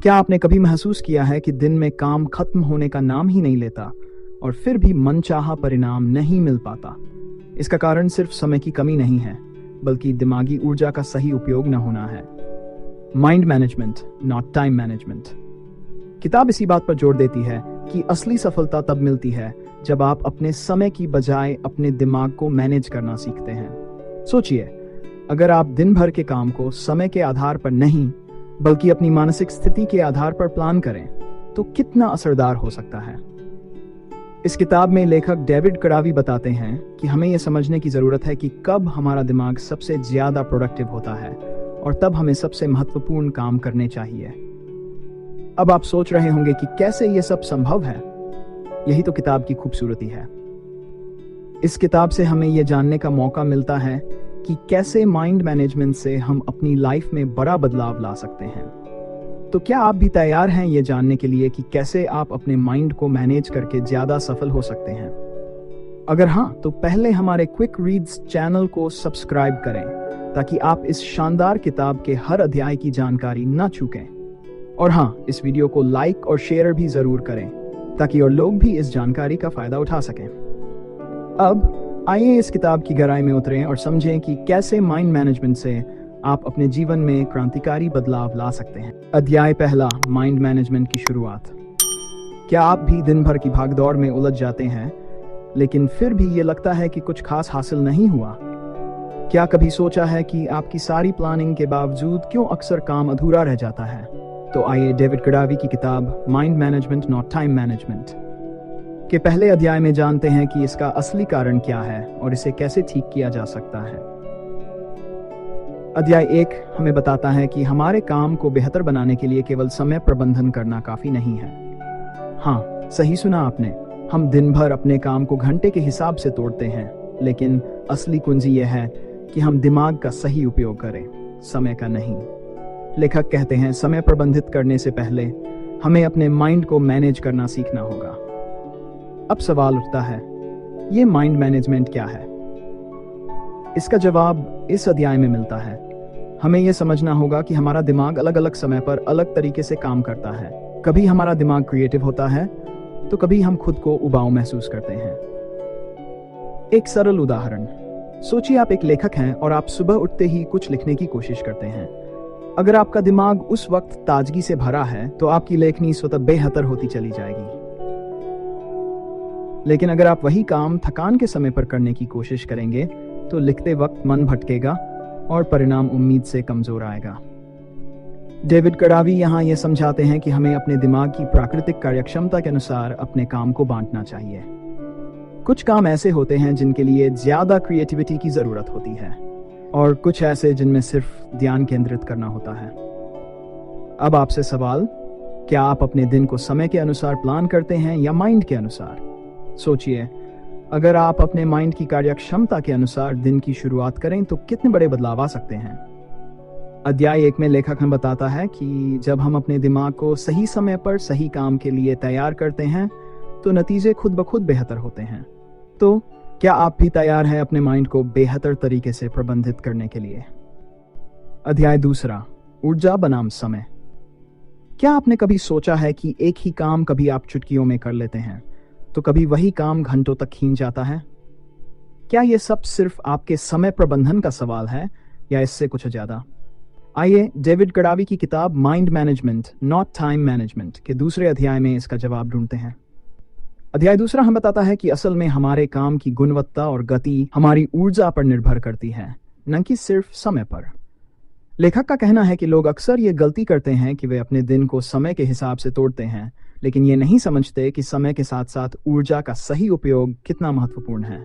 क्या आपने कभी महसूस किया है कि दिन में काम खत्म होने का नाम ही नहीं लेता और फिर भी मनचाहा परिणाम नहीं मिल पाता? इसका कारण सिर्फ समय की कमी नहीं है, बल्कि दिमागी ऊर्जा का सही उपयोग न होना है। Mind management, not time management. किताब इसी बात पर जोर देती है कि असली सफलता तब मिलती है जब आप अपने समय की बजाय अपने दिमाग को मैनेज करना सीखते हैं। सोचिए, अगर आप दिन भर के काम को समय के आधार पर नहीं बल्कि अपनी मानसिक स्थिति के आधार पर प्लान करें तो कितना असरदार हो सकता है। इस किताब में लेखक डेविड कडावी बताते हैं कि हमें यह समझने की जरूरत है कि कब हमारा दिमाग सबसे ज्यादा प्रोडक्टिव होता है और तब हमें सबसे महत्वपूर्ण काम करने चाहिए। अब आप सोच रहे होंगे कि कैसे यह सब संभव है। यही तो किताब की खूबसूरती है। इस किताब से हमें यह जानने का मौका मिलता है कि कैसे माइंड मैनेजमेंट से हम अपनी लाइफ में बड़ा बदलाव ला सकते हैं। तो क्या आप भी तैयार हैं ये जानने के लिए कि कैसे आप अपने माइंड को मैनेज करके ज्यादा सफल हो सकते हैं? अगर हाँ, तो पहले हमारे क्विक रीड्स चैनल को सब्सक्राइब करें ताकि आप इस शानदार किताब के हर अध्याय की जानकारी न चूकें। और हाँ, इस वीडियो को लाइक और शेयर भी जरूर करें ताकि और लोग भी इस जानकारी का फायदा उठा सकें। अब आइए इस किताब की गहराई में उतरें और समझें कि कैसे माइंड मैनेजमेंट से आप अपने जीवन में क्रांतिकारी बदलाव ला सकते हैं। अध्याय पहला, माइंड मैनेजमेंट की शुरुआत। क्या आप भी दिन भर की भागदौड़ में उलझ जाते हैं लेकिन फिर भी ये लगता है कि कुछ खास हासिल नहीं हुआ? क्या कभी सोचा है कि आपकी सारी प्लानिंग के बावजूद क्यों अक्सर काम अधूरा रह जाता है? तो आइए डेविड कडावी की किताब mind management, not time management के पहले अध्याय में जानते हैं कि इसका असली कारण क्या है और इसे कैसे ठीक किया जा सकता है। अध्याय 1 हमें बताता है कि हमारे काम को बेहतर बनाने के लिए केवल समय प्रबंधन करना काफी नहीं है। हाँ, सही सुना आपने। हम दिन भर अपने काम को घंटे के हिसाब से तोड़ते हैं, लेकिन असली कुंजी यह है कि हम दिमाग का सही उपयोग करें, समय का नहीं। लेखक कहते हैं, समय प्रबंधित करने से पहले हमें अपने माइंड को मैनेज करना सीखना होगा। अब सवाल उठता है, ये माइंड मैनेजमेंट क्या है? इसका जवाब इस अध्याय में मिलता है। हमें यह समझना होगा कि हमारा दिमाग अलग अलग समय पर अलग तरीके से काम करता है। कभी हमारा दिमाग क्रिएटिव होता है तो कभी हम खुद को उबाऊ महसूस करते हैं। एक सरल उदाहरण, सोचिए आप एक लेखक हैं और आप सुबह उठते ही कुछ लिखने की कोशिश करते हैं। अगर आपका दिमाग उस वक्त ताजगी से भरा है तो आपकी लेखनी स्वतः बेहतर होती चली जाएगी। लेकिन अगर आप वही काम थकान के समय पर करने की कोशिश करेंगे तो लिखते वक्त मन भटकेगा और परिणाम उम्मीद से कमजोर आएगा। डेविड कडावी यहाँ ये समझाते हैं कि हमें अपने दिमाग की प्राकृतिक कार्यक्षमता के अनुसार अपने काम को बांटना चाहिए। कुछ काम ऐसे होते हैं जिनके लिए ज्यादा क्रिएटिविटी की जरूरत होती है और कुछ ऐसे जिनमें सिर्फ ध्यान केंद्रित करना होता है। अब आपसे सवाल, क्या आप अपने दिन को समय के अनुसार प्लान करते हैं या माइंड के अनुसार? सोचिए, अगर आप अपने माइंड की कार्यक्षमता के अनुसार दिन की शुरुआत करें तो कितने बड़े बदलाव आ सकते हैं। अध्याय 1 में लेखक हमें बताता है कि जब हम अपने दिमाग को सही समय पर सही काम के लिए तैयार करते हैं तो नतीजे खुद ब खुद बेहतर होते हैं। तो क्या आप भी तैयार हैं अपने माइंड को बेहतर तरीके से प्रबंधित करने के लिए? अध्याय 2, ऊर्जा बनाम समय। क्या आपने कभी सोचा है कि एक ही काम कभी आप चुटकियों में कर लेते हैं तो कभी वही काम घंटों तक खींच जाता है? क्या यह सब सिर्फ आपके समय प्रबंधन का सवाल है या इससे कुछ ज्यादा? आइए डेविड कडावी की किताब mind management, not time management के दूसरे अध्याय में इसका जवाब ढूंढते हैं। अध्याय 2 हमें बताता है कि असल में हमारे काम की गुणवत्ता और गति हमारी ऊर्जा पर निर्भर करती है, न कि सिर्फ समय पर। लेखक का कहना है कि लोग अक्सर ये गलती करते हैं कि वे अपने दिन को समय के हिसाब से तोड़ते हैं, लेकिन ये नहीं समझते कि समय के साथ साथ ऊर्जा का सही उपयोग कितना महत्वपूर्ण है।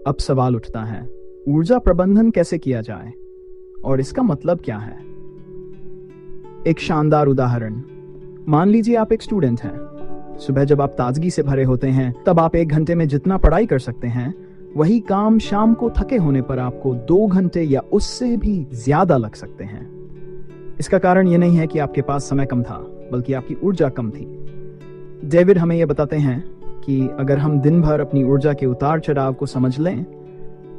अब सवाल उठता है, ऊर्जा प्रबंधन कैसे किया जाए और इसका मतलब क्या है? एक शानदार उदाहरण, मान लीजिए आप एक स्टूडेंट हैं। सुबह जब आप ताजगी से भरे होते हैं तब आप 1 घंटे में जितना पढ़ाई कर सकते हैं, वही काम शाम को थके होने पर आपको 2 घंटे या उससे भी ज्यादा लग सकते हैं। इसका कारण यह नहीं है कि आपके पास समय कम था, बल्कि आपकी ऊर्जा कम थी। डेविड हमें यह बताते हैं कि अगर हम दिन भर अपनी ऊर्जा के उतार चढ़ाव को समझ लें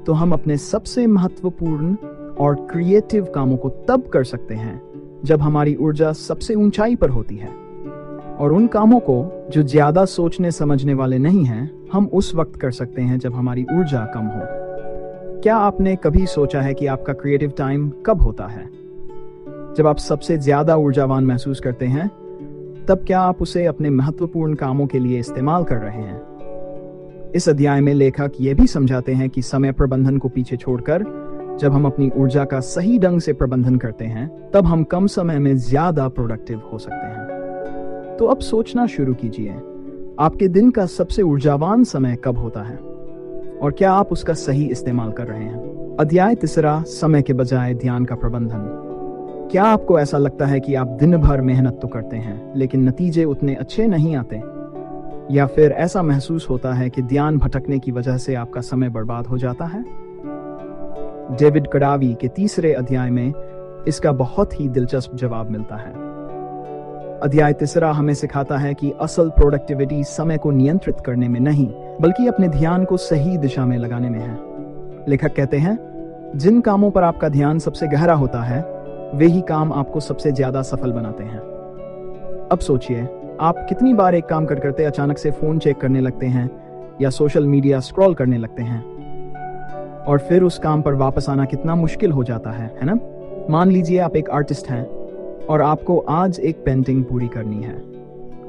तो हम अपने सबसे महत्वपूर्ण और क्रिएटिव कामों को तब कर सकते हैं जब हमारी ऊर्जा सबसे ऊंचाई पर होती है, और उन कामों को जो ज्यादा सोचने समझने वाले नहीं हैं, हम उस वक्त कर सकते हैं जब हमारी ऊर्जा कम हो। क्या आपने कभी सोचा है कि आपका क्रिएटिव टाइम कब होता है? जब आप सबसे ज्यादा ऊर्जावान महसूस करते हैं, तब क्या आप उसे अपने महत्वपूर्ण कामों के लिए इस्तेमाल कर रहे हैं? इस अध्याय में लेखक ये भी समझाते हैं कि समय प्रबंधन को पीछे छोड़कर जब हम अपनी ऊर्जा का सही ढंग से प्रबंधन करते हैं, तब हम कम समय में ज्यादा प्रोडक्टिव हो सकते हैं। तो अब सोचना शुरू कीजिए, आपके दिन का सबसे ऊर्जावान समय कब होता है और क्या आप उसका सही इस्तेमाल कर रहे हैं? अध्याय 3, समय के बजाय ध्यान का प्रबंधन। क्या आपको ऐसा लगता है कि आप दिन भर मेहनत तो करते हैं लेकिन नतीजे उतने अच्छे नहीं आते, या फिर ऐसा महसूस होता है कि ध्यान भटकने की वजह से आपका समय बर्बाद हो जाता है? डेविड कडावी के 3 अध्याय में इसका बहुत ही दिलचस्प जवाब मिलता है। अध्याय 3 हमें सिखाता है कि असल प्रोडक्टिविटी समय को नियंत्रित करने में नहीं, बल्कि अपने ध्यान को सही दिशा में लगाने में है। लेखक कहते हैं, जिन कामों पर आपका ध्यान सबसे गहरा होता है, वे ही काम आपको सबसे ज्यादा सफल बनाते हैं। अब सोचिए, आप कितनी बार एक काम करते अचानक से फोन चेक करने लगते हैं या सोशल मीडिया स्क्रॉल करने लगते हैं, और फिर उस काम पर वापस आना कितना मुश्किल हो जाता है ना? मान लीजिए आप एक आर्टिस्ट हैं और आपको आज एक पेंटिंग पूरी करनी है।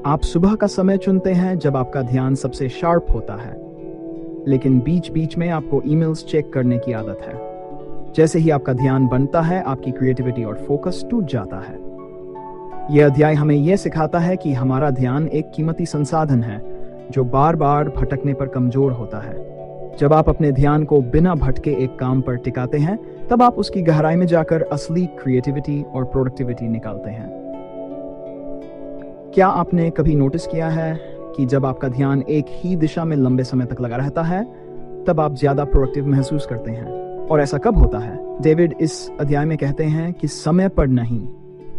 आप सुबह का समय चुनते हैं जब आपका ध्यान सबसे शार्प होता है, लेकिन बीच बीच में आपको ईमेल्स चेक करने की आदत है। जैसे ही आपका ध्यान बनता है, आपकी क्रिएटिविटी और फोकस टूट जाता है। यह अध्याय हमें यह सिखाता है कि हमारा ध्यान एक कीमती संसाधन है जो बार बार भटकने पर कमजोर होता है। जब आप अपने ध्यान को बिना भटके एक काम पर टिकाते हैं, तब आप उसकी गहराई में जाकर असली क्रिएटिविटी और प्रोडक्टिविटी निकालते हैं। क्या आपने कभी नोटिस किया है कि जब आपका ध्यान एक ही दिशा में लंबे समय तक लगा रहता है, तब आप ज्यादा प्रोडक्टिव महसूस करते हैं? और ऐसा कब होता है? डेविड इस अध्याय में कहते हैं कि समय पर नहीं,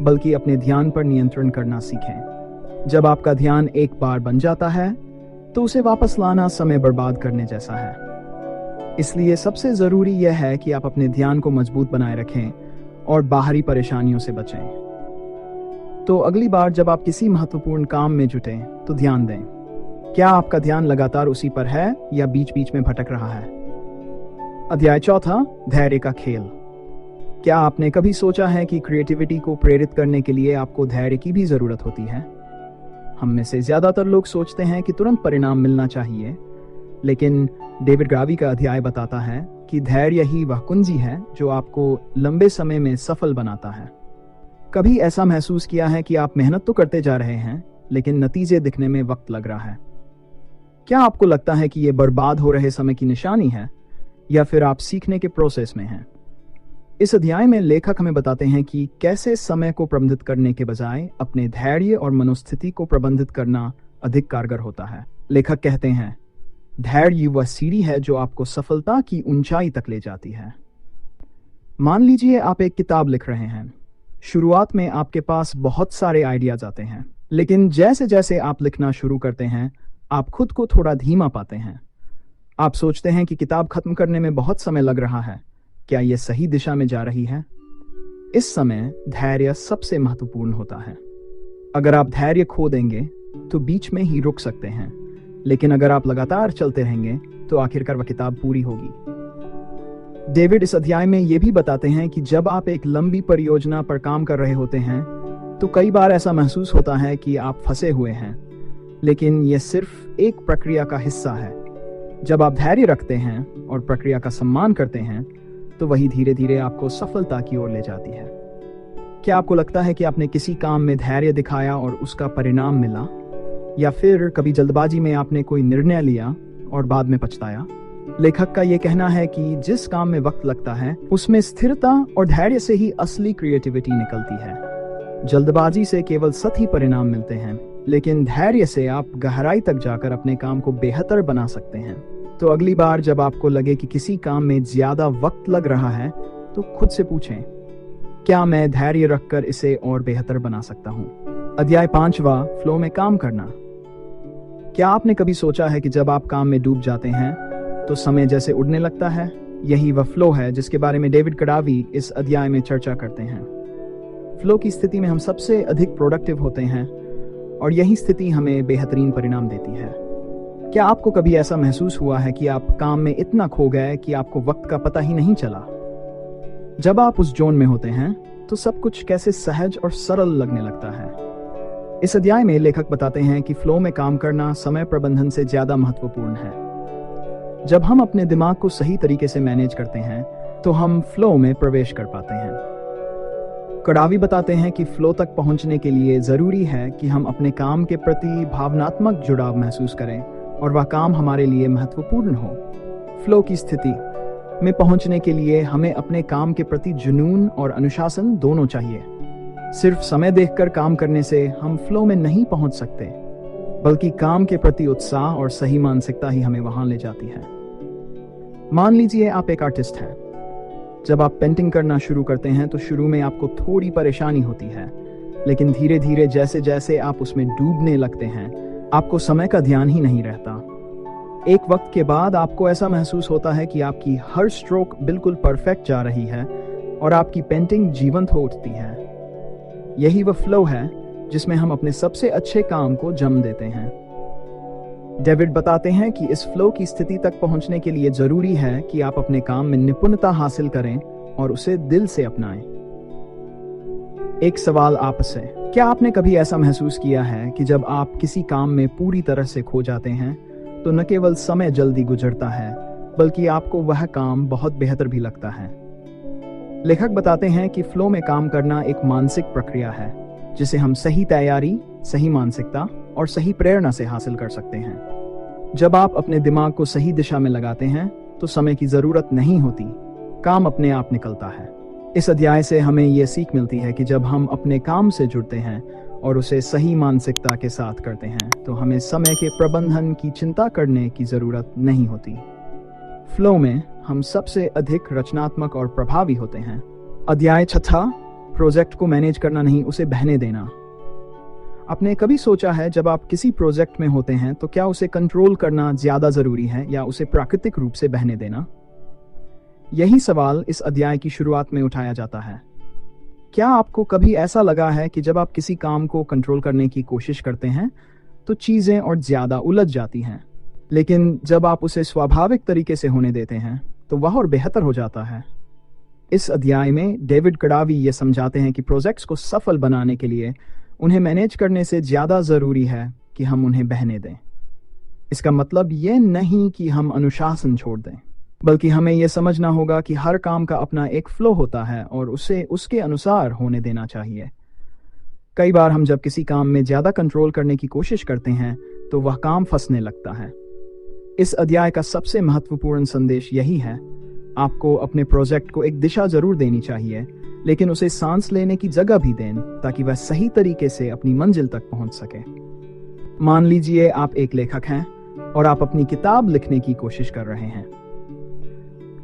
बल्कि अपने ध्यान पर नियंत्रण करना सीखें। जब आपका ध्यान एक बार बन जाता है, तो उसे वापस लाना समय बर्बाद करने जैसा है। इसलिए सबसे जरूरी यह है कि आप अपने ध्यान को मजबूत बनाए रखें और बाहरी परेशानियों से बचें। तो अगली बार जब आप किसी महत्वपूर्ण काम में जुटें, तो ध्यान दें, क्या आपका ध्यान लगातार उसी पर है या बीच बीच में भटक रहा है? अध्याय 4, धैर्य का खेल। क्या आपने कभी सोचा है कि क्रिएटिविटी को प्रेरित करने के लिए आपको धैर्य की भी जरूरत होती है? हम में से ज्यादातर लोग सोचते हैं कि तुरंत परिणाम मिलना चाहिए, लेकिन डेविड कडावी का अध्याय बताता है कि धैर्य ही वह कुंजी है जो आपको लंबे समय में सफल बनाता है। कभी ऐसा महसूस किया है कि आप मेहनत तो करते जा रहे हैं, लेकिन नतीजे दिखने में वक्त लग रहा है? क्या आपको लगता है कि यह बर्बाद हो रहे समय की निशानी है, या फिर आप सीखने के प्रोसेस में हैं? इस अध्याय में लेखक हमें बताते हैं कि कैसे समय को प्रबंधित करने के बजाय अपने धैर्य और मनोस्थिति को प्रबंधित करना अधिक कारगर होता है। लेखक कहते हैं, धैर्य वह सीढ़ी है जो आपको सफलता की ऊंचाई तक ले जाती है। मान लीजिए आप एक किताब लिख रहे हैं। शुरुआत में आपके पास बहुत सारे आइडियाज आते हैं, लेकिन जैसे जैसे आप लिखना शुरू करते हैं, आप खुद को थोड़ा धीमा पाते हैं। आप सोचते हैं कि किताब खत्म करने में बहुत समय लग रहा है, क्या यह सही दिशा में जा रही है? इस समय धैर्य सबसे महत्वपूर्ण होता है। अगर आप धैर्य खो देंगे तो बीच में ही रुक सकते हैं, लेकिन अगर आप लगातार चलते रहेंगे तो आखिरकार वह किताब पूरी होगी। डेविड इस अध्याय में यह भी बताते हैं कि जब आप एक लंबी परियोजना पर काम कर रहे होते हैं, तो कई बार ऐसा महसूस होता है कि आप फंसे हुए हैं, लेकिन यह सिर्फ एक प्रक्रिया का हिस्सा है। जब आप धैर्य रखते हैं और प्रक्रिया का सम्मान करते हैं, तो वही धीरे धीरे आपको सफलता की ओर ले जाती है। क्या आपको लगता है कि आपने किसी काम में धैर्य दिखाया और उसका परिणाम मिला, या फिर कभी जल्दबाजी में आपने कोई निर्णय लिया और बाद में पछताया? लेखक का यह कहना है कि जिस काम में वक्त लगता है, उसमें स्थिरता और धैर्य से ही असली क्रिएटिविटी निकलती है। जल्दबाजी से केवल सतही परिणाम मिलते हैं, लेकिन धैर्य से आप गहराई तक जाकर अपने काम को बेहतर बना सकते हैं। तो अगली बार जब आपको लगे कि किसी काम में ज्यादा वक्त लग रहा है, तो खुद से पूछें, क्या मैं धैर्य रखकर इसे और बेहतर बना सकता हूँ? अध्याय 5, फ्लो में काम करना। क्या आपने कभी सोचा है कि जब आप काम में डूब जाते हैं तो समय जैसे उड़ने लगता है? यही वह फ्लो है जिसके बारे में डेविड कडावी इस अध्याय में चर्चा करते हैं। फ्लो की स्थिति में हम सबसे अधिक प्रोडक्टिव होते हैं और यही स्थिति हमें बेहतरीन परिणाम देती है। क्या आपको कभी ऐसा महसूस हुआ है कि आप काम में इतना खो गए कि आपको वक्त का पता ही नहीं चला? जब आप उस जोन में होते हैं तो सब कुछ कैसे सहज और सरल लगने लगता है। इस अध्याय में लेखक बताते हैं कि फ्लो में काम करना समय प्रबंधन से ज्यादा महत्वपूर्ण है। जब हम अपने दिमाग को सही तरीके से मैनेज करते हैं तो हम फ्लो में प्रवेश कर पाते हैं। कड़ावी बताते हैं कि फ्लो तक पहुंचने के लिए जरूरी है कि हम अपने काम के प्रति भावनात्मक जुड़ाव महसूस करें और वह काम हमारे लिए महत्वपूर्ण हो। फ्लो की स्थिति में पहुंचने के लिए हमें अपने काम के प्रति जुनून और अनुशासन दोनों चाहिए। सिर्फ समय देखकर काम करने से हम फ्लो में नहीं पहुंच सकते, बल्कि काम के प्रति उत्साह और सही मानसिकता ही हमें वहां ले जाती है। मान लीजिए आप एक आर्टिस्ट हैं। जब आप पेंटिंग करना शुरू करते हैं तो शुरू में आपको थोड़ी परेशानी होती है, लेकिन धीरे धीरे जैसे जैसे आप उसमें डूबने लगते हैं, आपको समय का ध्यान ही नहीं रहता। एक वक्त के बाद आपको ऐसा महसूस होता है कि आपकी हर स्ट्रोक बिल्कुल परफेक्ट जा रही है और आपकी पेंटिंग जीवंत हो उठती है। यही वह फ्लो है जिसमें हम अपने सबसे अच्छे काम को जन्म देते हैं। डेविड बताते हैं कि इस फ्लो की स्थिति तक पहुंचने के लिए जरूरी है कि आप अपने काम में निपुणता हासिल करें और उसे दिल से अपनाएं। एक सवाल आपसे, क्या आपने कभी ऐसा महसूस किया है कि जब आप किसी काम में पूरी तरह से खो जाते हैं तो न केवल समय जल्दी गुजरता है, बल्कि आपको वह काम बहुत बेहतर भी लगता है? लेखक बताते हैं कि फ्लो में काम करना एक मानसिक प्रक्रिया है जिसे हम सही तैयारी, सही मानसिकता और सही प्रेरणा से हासिल कर सकते हैं। जब आप अपने दिमाग को सही दिशा में लगाते हैं तो समय की जरूरत नहीं होती, काम अपने आप निकलता है। इस अध्याय से हमें यह सीख मिलती है कि जब हम अपने काम से जुड़ते हैं और उसे सही मानसिकता के साथ करते हैं तो हमें समय के प्रबंधन की चिंता करने की जरूरत नहीं होती। फ्लो में हम सबसे अधिक रचनात्मक और प्रभावी होते हैं। अध्याय 6, प्रोजेक्ट को मैनेज करना नहीं, उसे बहने देना। आपने कभी सोचा है जब आप किसी प्रोजेक्ट में होते हैं तो क्या उसे कंट्रोल करना ज्यादा जरूरी है या उसे प्राकृतिक रूप से बहने देना? यही सवाल इस अध्याय की शुरुआत में उठाया जाता है। क्या आपको कभी ऐसा लगा है कि जब आप किसी काम को कंट्रोल करने की कोशिश करते हैं तो चीजें और ज्यादा उलझ जाती हैं, लेकिन जब आप उसे स्वाभाविक तरीके से होने देते हैं तो वह और बेहतर हो जाता है? इस अध्याय में डेविड कड़ावी ये समझाते हैं कि प्रोजेक्ट्स को सफल बनाने के लिए उन्हें मैनेज करने से ज्यादा जरूरी है कि हम उन्हें बहने दें। इसका मतलब यह नहीं कि हम अनुशासन छोड़ दें, बल्कि हमें यह समझना होगा कि हर काम का अपना एक फ्लो होता है और उसे उसके अनुसार होने देना चाहिए। कई बार हम जब किसी काम में ज्यादा कंट्रोल करने की कोशिश करते हैं तो वह काम फंसने लगता है। इस अध्याय का सबसे महत्वपूर्ण संदेश यही है, आपको अपने प्रोजेक्ट को एक दिशा जरूर देनी चाहिए, लेकिन उसे सांस लेने की जगह भी दें ताकि वह सही तरीके से अपनी मंजिल तक पहुंच सके। मान लीजिए आप एक लेखक हैं और आप अपनी किताब लिखने की कोशिश कर रहे हैं।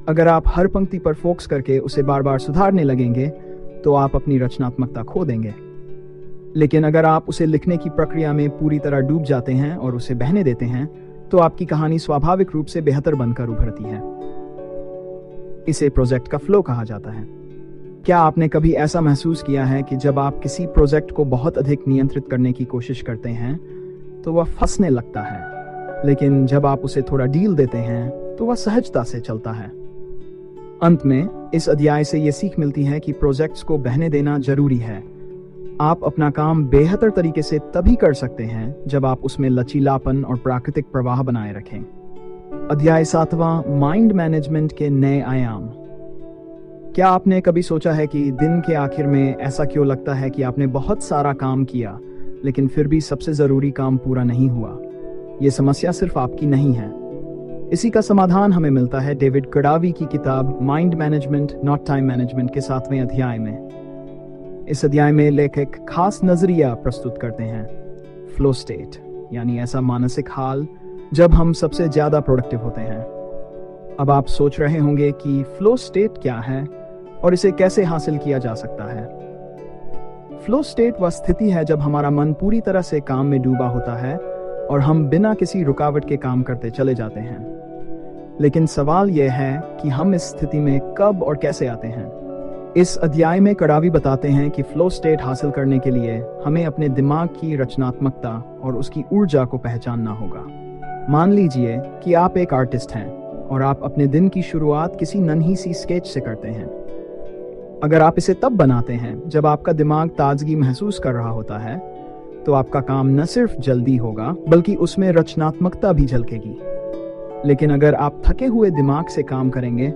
अगर आप हर पंक्ति पर फोकस करके उसे बार बार सुधारने लगेंगे तो आप अपनी रचनात्मकता खो देंगे। लेकिन अगर आप उसे लिखने की प्रक्रिया में पूरी तरह डूब जाते हैं और उसे बहने देते हैं तो आपकी कहानी स्वाभाविक रूप से बेहतर बनकर उभरती है। इसे प्रोजेक्ट का फ्लो कहा जाता है। क्या आपने कभी ऐसा महसूस किया है कि जब आप किसी प्रोजेक्ट को बहुत अधिक नियंत्रित करने की कोशिश करते हैं तो वह फंसने लगता है, लेकिन जब आप उसे थोड़ा ढील देते हैं तो वह सहजता से चलता है? अंत में इस अध्याय से यह सीख मिलती है कि प्रोजेक्ट्स को बहने देना जरूरी है। आप अपना काम बेहतर तरीके से तभी कर सकते हैं जब आप उसमें लचीलापन और प्राकृतिक प्रवाह बनाए रखें। अध्याय 7वां, माइंड मैनेजमेंट के नए आयाम। क्या आपने कभी सोचा है कि दिन के आखिर में ऐसा क्यों लगता है कि आपने बहुत सारा काम किया लेकिन फिर भी सबसे जरूरी काम पूरा नहीं हुआ? यह समस्या सिर्फ आपकी नहीं है। इसी का समाधान हमें मिलता है डेविड कड़ावी की किताब mind management not time management के 7वें अध्याय में। इस अध्याय में लेखक खास नजरिया प्रस्तुत करते हैं, फ्लो स्टेट, यानी ऐसा मानसिक हाल जब हम सबसे ज्यादा प्रोडक्टिव होते हैं। अब आप सोच रहे होंगे कि फ्लो स्टेट क्या है और इसे कैसे हासिल किया जा सकता है। फ्लो स्टेट वह स्थिति है जब हमारा मन पूरी तरह से काम में डूबा होता है और हम बिना किसी रुकावट के काम करते चले जाते हैं। लेकिन सवाल यह है कि हम इस स्थिति में कब और कैसे आते हैं। इस अध्याय में कड़ावी बताते हैं कि फ्लो स्टेट हासिल करने के लिए हमें अपने दिमाग की रचनात्मकता और उसकी ऊर्जा को पहचानना होगा। मान लीजिए कि आप एक आर्टिस्ट हैं और आप अपने दिन की शुरुआत किसी नन्ही सी स्केच से करते हैं। अगर आप इसे तब बनाते हैं जब आपका दिमाग ताजगी महसूस कर रहा होता है, तो आपका काम न सिर्फ जल्दी होगा बल्कि उसमें रचनात्मकता भी झलकेगी। लेकिन अगर आप थके हुए दिमाग से काम करेंगे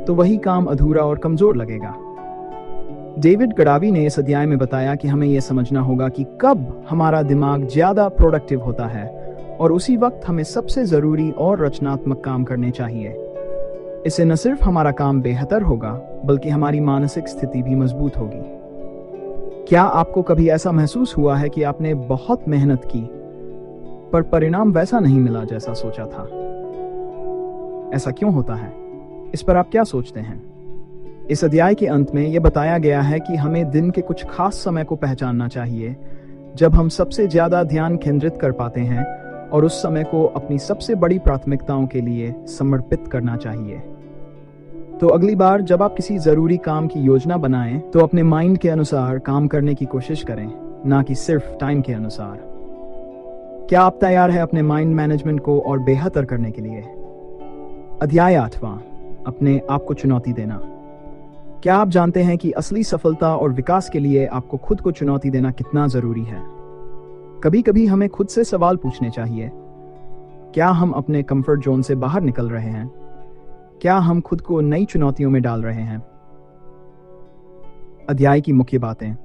तो वही काम अधूरा और कमजोर लगेगा। डेविड कड़ावी ने इस अध्याय में बताया कि हमें यह समझना होगा कि कब हमारा दिमाग ज्यादा प्रोडक्टिव होता है और उसी वक्त हमें सबसे जरूरी और रचनात्मक काम करने चाहिए। इससे न सिर्फ हमारा काम बेहतर होगा बल्कि हमारी मानसिक स्थिति भी मजबूत होगी। क्या आपको कभी ऐसा महसूस हुआ है कि आपने बहुत मेहनत की पर परिणाम वैसा नहीं मिला जैसा सोचा था? ऐसा क्यों होता है? इस पर आप क्या सोचते हैं? इस अध्याय के अंत में यह बताया गया है कि हमें दिन के कुछ खास समय को पहचानना चाहिए जब हम सबसे ज्यादा ध्यान केंद्रित कर पाते हैं और उस समय को अपनी सबसे बड़ी प्राथमिकताओं के लिए समर्पित करना चाहिए। तो अगली बार जब आप किसी जरूरी काम की योजना बनाएं तो अपने माइंड के अनुसार काम करने की कोशिश करें, ना कि सिर्फ टाइम के अनुसार। क्या आप तैयार हैं अपने माइंड मैनेजमेंट को और बेहतर करने के लिए? अध्याय 8वां, अपने आप को चुनौती देना। क्या आप जानते हैं कि असली सफलता और विकास के लिए आपको खुद को चुनौती देना कितना जरूरी है? कभी कभी हमें खुद से सवाल पूछने चाहिए, क्या हम अपने कंफर्ट जोन से बाहर निकल रहे हैं? क्या हम खुद को नई चुनौतियों में डाल रहे हैं? अध्याय की मुख्य बातें।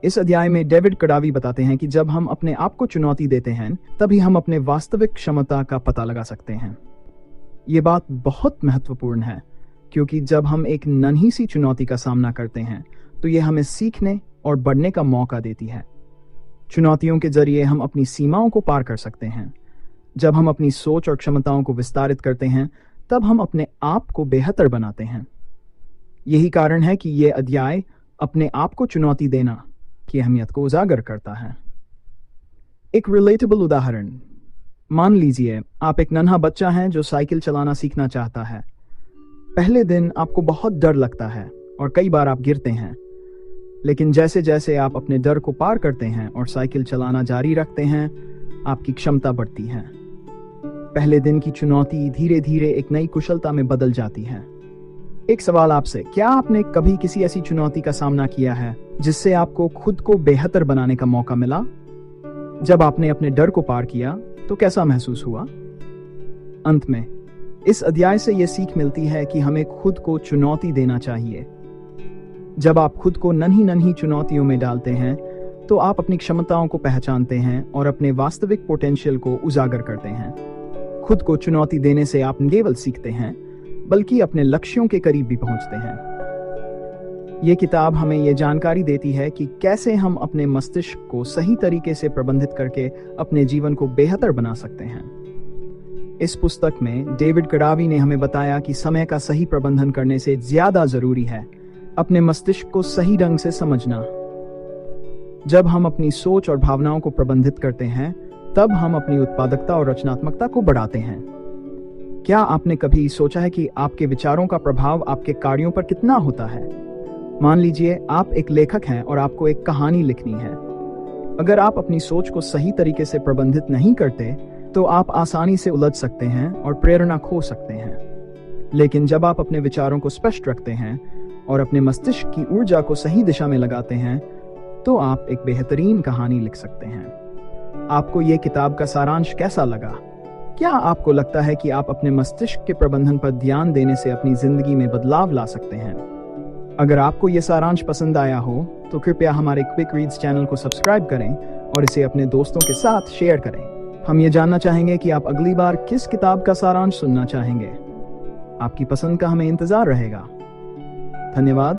इस अध्याय में डेविड कड़ावी बताते हैं कि जब हम अपने आप को चुनौती देते हैं तभी हम अपने वास्तविक क्षमता का पता लगा सकते हैं। ये बात बहुत महत्वपूर्ण है क्योंकि जब हम एक नन्ही सी चुनौती का सामना करते हैं तो ये हमें सीखने और बढ़ने का मौका देती है। चुनौतियों के जरिए हम अपनी सीमाओं को पार कर सकते हैं। जब हम अपनी सोच और क्षमताओं को विस्तारित करते हैं तब हम अपने आप को बेहतर बनाते हैं। यही कारण है कि यह अध्याय अपने आप को चुनौती देना की अहमियत को उजागर करता है। एक रिलेटेबल उदाहरण, मान लीजिए आप एक नन्हा बच्चा हैं जो साइकिल चलाना सीखना चाहता है। पहले दिन आपको बहुत डर लगता है और कई बार आप गिरते हैं, लेकिन जैसे जैसे आप अपने डर को पार करते हैं और साइकिल चलाना जारी रखते हैं, आपकी क्षमता बढ़ती है। पहले दिन की चुनौती धीरे धीरे एक नई कुशलता में बदल जाती है। एक सवाल आपसे, क्या आपने कभी किसी ऐसी चुनौती का सामना किया है जिससे आपको खुद को बेहतर बनाने का मौका मिला? जब आपने अपने डर को पार किया तो कैसा महसूस हुआ? अंत में इस अध्याय से यह सीख मिलती है कि हमें खुद को चुनौती देना चाहिए। जब आप खुद को नन्ही नन्ही चुनौतियों में डालते हैं तो आप अपनी क्षमताओं को पहचानते हैं और अपने वास्तविक पोटेंशियल को उजागर करते हैं। खुद को चुनौती देने से आप न केवल सीखते हैं बल्कि अपने लक्ष्यों के करीब भी पहुंचते हैं। ये किताब हमें ये जानकारी देती है कि कैसे हम अपने मस्तिष्क को सही तरीके से प्रबंधित करके अपने जीवन को बेहतर बना सकते हैं। इस पुस्तक में डेविड कड़ावी ने हमें बताया कि समय का सही प्रबंधन करने से ज्यादा जरूरी है अपने मस्तिष्क को सही ढंग से समझना। जब हम अपनी सोच और भावनाओं को प्रबंधित करते हैं तब हम अपनी उत्पादकता और रचनात्मकता को बढ़ाते हैं। क्या आपने कभी सोचा है कि आपके विचारों का प्रभाव आपके कार्यों पर कितना होता है? मान लीजिए आप एक लेखक हैं और आपको एक कहानी लिखनी है। अगर आप अपनी सोच को सही तरीके से प्रबंधित नहीं करते तो आप आसानी से उलझ सकते हैं और प्रेरणा खो सकते हैं। लेकिन जब आप अपने विचारों को स्पष्ट रखते हैं और अपने मस्तिष्क की ऊर्जा को सही दिशा में लगाते हैं तो आप एक बेहतरीन कहानी लिख सकते हैं। आपको यह किताब का सारांश कैसा लगा? क्या आपको लगता है कि आप अपने मस्तिष्क के प्रबंधन पर ध्यान देने से अपनी जिंदगी में बदलाव ला सकते हैं? अगर आपको यह सारांश पसंद आया हो तो कृपया हमारे क्विक रीड्स चैनल को सब्सक्राइब करें और इसे अपने दोस्तों के साथ शेयर करें। हम ये जानना चाहेंगे कि आप अगली बार किस किताब का सारांश सुनना चाहेंगे। आपकी पसंद का हमें इंतजार रहेगा। धन्यवाद।